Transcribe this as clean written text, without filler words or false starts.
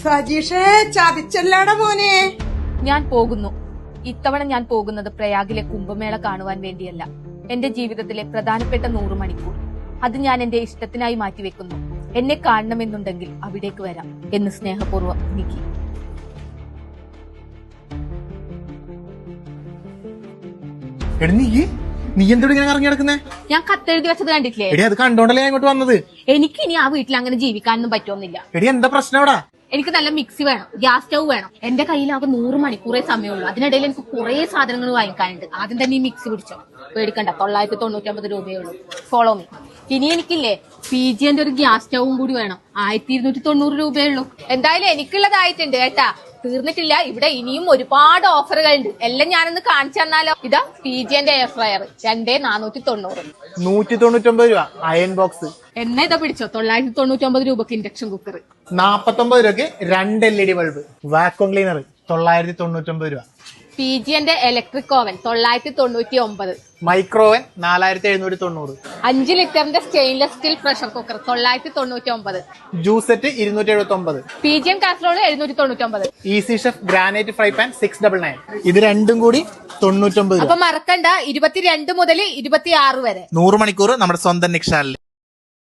സജീഷേ ചതിച്ചല്ലാട മോനെ. ഞാൻ പോകുന്നു. ഇത്തവണ ഞാൻ പോകുന്നത് പ്രയാഗിലെ കുംഭമേള കാണുവാൻ വേണ്ടിയല്ല. എന്റെ ജീവിതത്തിലെ പ്രധാനപ്പെട്ട 100 മണിക്കൂർ അത് ഞാൻ എന്റെ ഇഷ്ടത്തിനായി മാറ്റിവെക്കുന്നു. എന്നെ കാണണമെന്നുണ്ടെങ്കിൽ അവിടേക്ക് വരാം എന്ന് സ്നേഹപൂർവ്വം നിക്കി. നീ എന്തൊരു ഇങ്ങനെ ഇറങ്ങി നടക്കുന്നേ? ഞാൻ കത്തെഴുതി വെച്ചത് കണ്ടിട്ടില്ലേ? എടി അത് കണ്ടോണ്ടല്ലേ ഞാൻ ഇങ്ങോട്ട് വന്നത്. എനിക്ക് ഇനി ആ വീട്ടിൽ അങ്ങനെ ജീവിക്കാനൊന്നും പറ്റുമെന്നില്ല. എടി എന്താ പ്രശ്നം അവിടെ? എനിക്ക് നല്ല മിക്സി വേണം, ഗ്യാസ് സ്റ്റൗ വേണം. എന്റെ കയ്യിലാകെ 100 മണിക്കൂറേ സമയമുള്ളൂ. അതിനിടയിൽ എനിക്ക് കുറെ സാധനങ്ങൾ വാങ്ങിക്കാനുണ്ട്. ആദ്യം തന്നെ ഈ മിക്സി പിടിച്ചോ, പേടിക്കണ്ട. 999 രൂപയേ ഉള്ളൂ. Follow me. ഇനി എനിക്കില്ലേ PGന്റെ ഒരു ഗ്യാസ് സ്റ്റൗവും കൂടി വേണം. 1290 രൂപയേ ഉള്ളൂ. എന്തായാലും എനിക്കുള്ളതായിട്ടുണ്ട് കേട്ടാ, തീർന്നിട്ടില്ല. ഇവിടെ ഇനിയും ഒരുപാട് ഓഫറുകളുണ്ട്. എല്ലാം ഞാനൊന്ന് കാണിച്ചു തന്നാലോ? ഇതാ PGന്റെ എയർ ഫ്രയർ 2490. 199 രൂപ അയൺ ബോക്സ്. എന്നെ ഇതാ പിടിച്ചോ, 999 രൂപക്ക് ഇൻഡക്ഷൻ കുക്കർ. 49 രൂപക്ക് 2 LED ബൾബ്. വാക്വം ക്ലീനർ 999 രൂപ. PGന്റെ ഇലക്ട്രിക് ഓവൻ 999. മൈക്രോവൻ 4790. 5 ലിറ്ററിന്റെ stainless steel pressure cooker 999. Juice set 279. PGM casserole 799. Easy chef granite fry pan 699. ഇത് രണ്ടും കൂടി 99 രൂപ. അപ്പൊ മറക്കണ്ട, 22 മുതൽ 26 വരെ 100 മണിക്കൂർ നമ്മുടെ സ്വന്തം നിക്ഷാലിൽ.